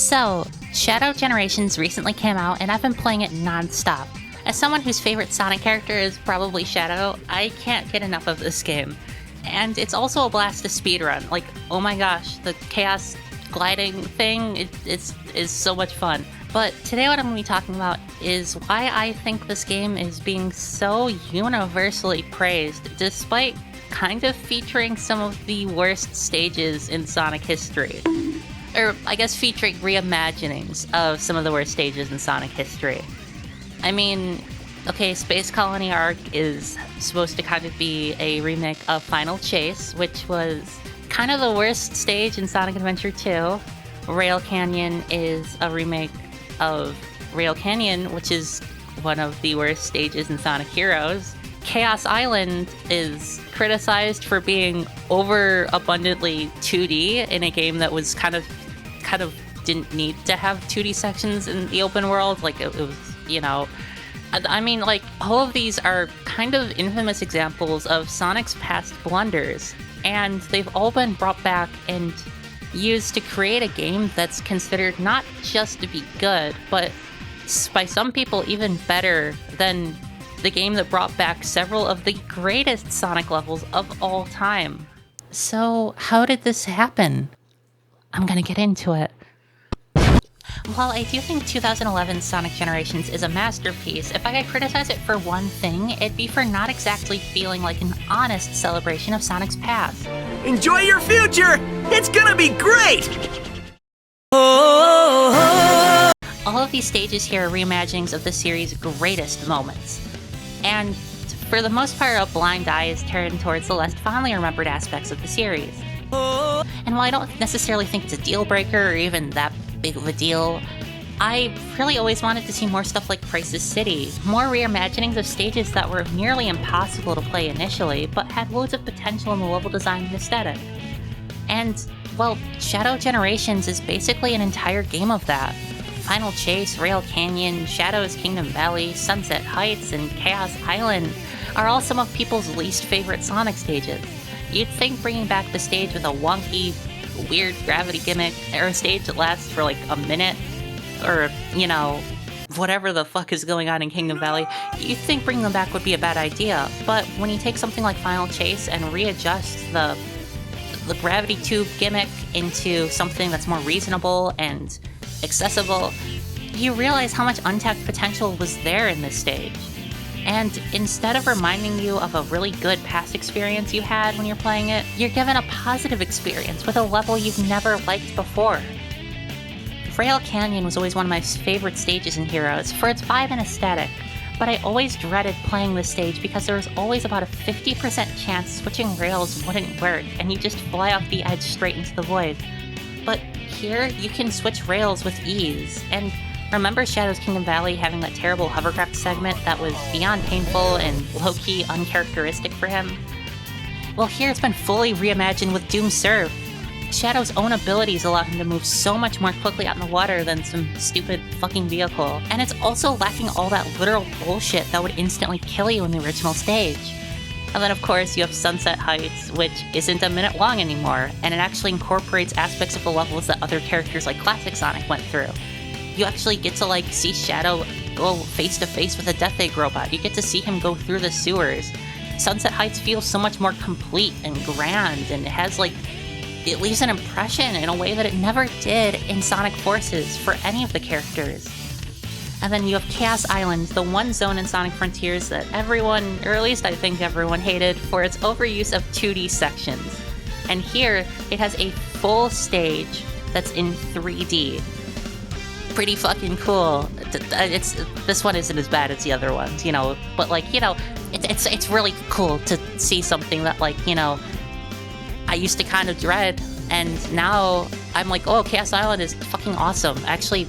So, Shadow Generations recently came out, and I've been playing it non-stop. As someone whose favorite Sonic character is probably Shadow, I can't get enough of this game. And it's also a blast to speedrun. Like, oh my gosh, the chaos gliding thing is so much fun. But today what I'm going to be talking about is why I think this game is being so universally praised, despite kind of featuring some of the worst stages in Sonic history. Or, I guess, featuring reimaginings of some of the worst stages in Sonic history. I mean, okay, Space Colony Arc is supposed to kind of be a remake of Final Chase, which was kind of the worst stage in Sonic Adventure 2. Rail Canyon is a remake of Rail Canyon, which is one of the worst stages in Sonic Heroes. Chaos Island is criticized for being overabundantly 2D in a game that was kind of didn't need to have 2D sections in the open world. Like, it was, you know... I mean, like, all of these are kind of infamous examples of Sonic's past blunders, and they've all been brought back and used to create a game that's considered not just to be good, but by some people even better than the game that brought back several of the greatest Sonic levels of all time. So, how did this happen? I'm gonna get into it. While I do think 2011's Sonic Generations is a masterpiece, if I could criticize it for one thing, it'd be for not exactly feeling like an honest celebration of Sonic's past. Enjoy your future! It's gonna be great! All of these stages here are reimaginings of the series' greatest moments. And for the most part, a blind eye is turned towards the less fondly remembered aspects of the series. And while I don't necessarily think it's a deal breaker or even that big of a deal, I really always wanted to see more stuff like Crisis City, more reimaginings of stages that were nearly impossible to play initially, but had loads of potential in the level design and aesthetic. And, well, Shadow Generations is basically an entire game of that. Final Chase, Rail Canyon, Shadow's Kingdom Valley, Sunset Heights, and Chaos Island are all some of people's least favorite Sonic stages. You'd think bringing back the stage with a wonky, weird gravity gimmick, or a stage that lasts for like a minute, or, you know, whatever the fuck is going on in Kingdom Valley, you'd think bringing them back would be a bad idea. But when you take something like Final Chase and readjust the gravity tube gimmick into something that's more reasonable and accessible, you realize how much untapped potential was there in this stage. And instead of reminding you of a really good past experience you had when you're playing it, you're given a positive experience with a level you've never liked before. Rail Canyon was always one of my favorite stages in Heroes for its vibe and aesthetic, but I always dreaded playing this stage because there was always about a 50% chance switching rails wouldn't work and you just fly off the edge straight into the void. But here, you can switch rails with ease, and remember Shadow's Kingdom Valley having that terrible hovercraft segment that was beyond painful and low-key uncharacteristic for him? Well, here it's been fully reimagined with Doom Surf. Shadow's own abilities allow him to move so much more quickly out in the water than some stupid fucking vehicle. And it's also lacking all that literal bullshit that would instantly kill you in the original stage. And then of course you have Sunset Heights, which isn't a minute long anymore, and it actually incorporates aspects of the levels that other characters like Classic Sonic went through. You actually get to, like, see Shadow go face-to-face with a Death Egg robot. You get to see him go through the sewers. Sunset Heights feels so much more complete and grand, and it has, like, it leaves an impression in a way that it never did in Sonic Forces for any of the characters. And then you have Chaos Island, the one zone in Sonic Frontiers that everyone, or at least I think everyone, hated for its overuse of 2D sections. And here, it has a full stage that's in 3D. Pretty fucking cool. This one isn't as bad as the other ones, you know, but, like, you know, it's really cool to see something that, like, you know, I used to kind of dread, and now I'm like, oh, Chaos Island is fucking awesome. I actually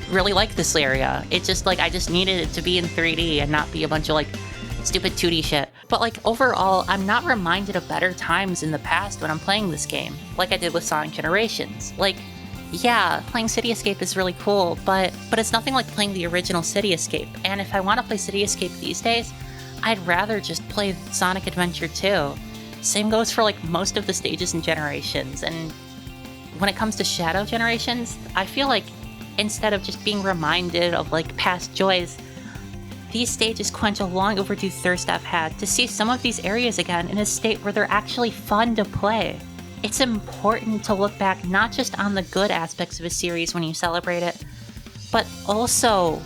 really like this area. It's just, like, I just needed it to be in 3D and not be a bunch of, like, stupid 2D shit. But, like, overall, I'm not reminded of better times in the past when I'm playing this game, like I did with Sonic Generations. Like, yeah, playing City Escape is really cool, but it's nothing like playing the original City Escape. And if I want to play City Escape these days, I'd rather just play Sonic Adventure 2. Same goes for, like, most of the stages in Generations, and when it comes to Shadow Generations, I feel like instead of just being reminded of like past joys. These stages quench a long overdue thirst I've had to see some of these areas again in a state where they're actually fun to play. It's important to look back not just on the good aspects of a series when you celebrate it, but also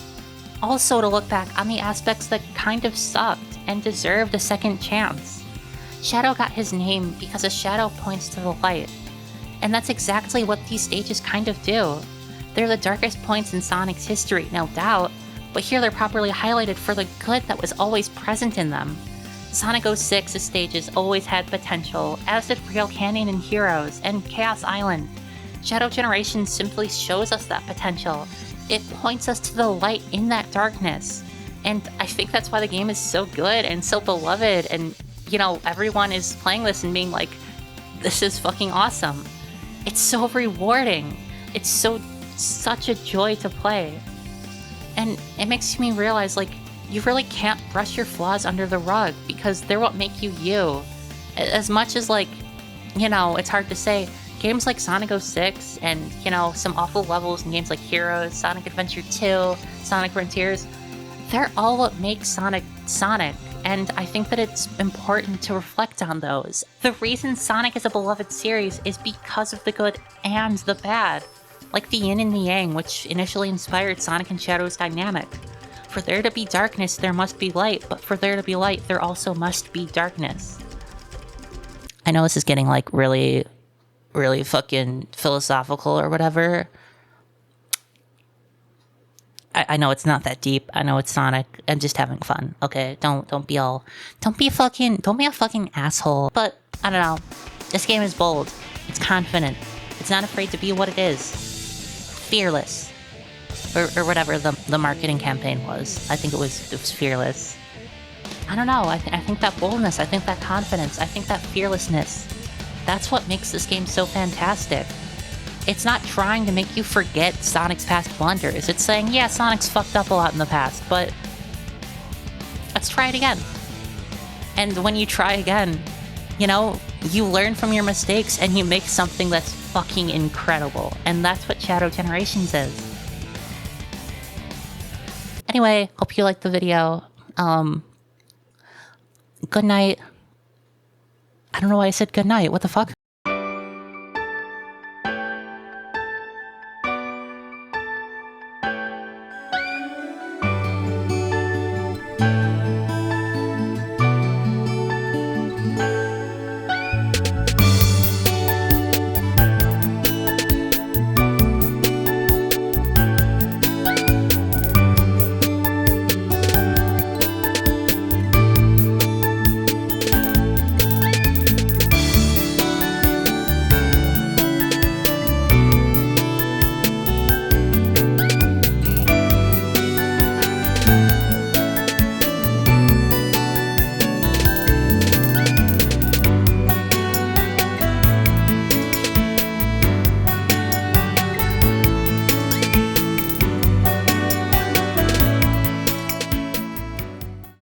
to look back on the aspects that kind of sucked and deserved a second chance. Shadow got his name because a shadow points to the light, and that's exactly what these stages kind of do. They're the darkest points in Sonic's history, no doubt, but here they're properly highlighted for the good that was always present in them. Sonic 06's stages always had potential, as did Real Canyon and Heroes, and Chaos Island. Shadow Generation simply shows us that potential. It points us to the light in that darkness. And I think that's why the game is so good and so beloved, and, you know, everyone is playing this and being like, this is fucking awesome. It's so rewarding. It's such a joy to play. And it makes me realize, like, you really can't brush your flaws under the rug because they're what make you you. As much as, like, you know, it's hard to say, games like Sonic 06 and, you know, some awful levels in games like Heroes, Sonic Adventure 2, Sonic Frontiers, they're all what makes Sonic Sonic. And I think that it's important to reflect on those. The reason Sonic is a beloved series is because of the good and the bad. Like the yin and the yang, which initially inspired Sonic and Shadow's dynamic. For there to be darkness, there must be light, but for there to be light, there also must be darkness. I know this is getting, like, really, really fucking philosophical or whatever. I know it's not that deep. I know it's Sonic. I'm just having fun. Okay, don't be a fucking asshole. But I don't know. This game is bold. It's confident. It's not afraid to be what it is. Fearless, or whatever the marketing campaign was. I think it was fearless. I don't know. I think that boldness. I think that confidence. I think that fearlessness. That's what makes this game so fantastic. It's not trying to make you forget Sonic's past blunders. It's saying, yeah, Sonic's fucked up a lot in the past, but let's try it again. And when you try again, you know, you learn from your mistakes and you make something that's fucking incredible. And that's what Shadow Generations is. Anyway, hope you liked the video. Good night. I don't know why I said good night. What the fuck?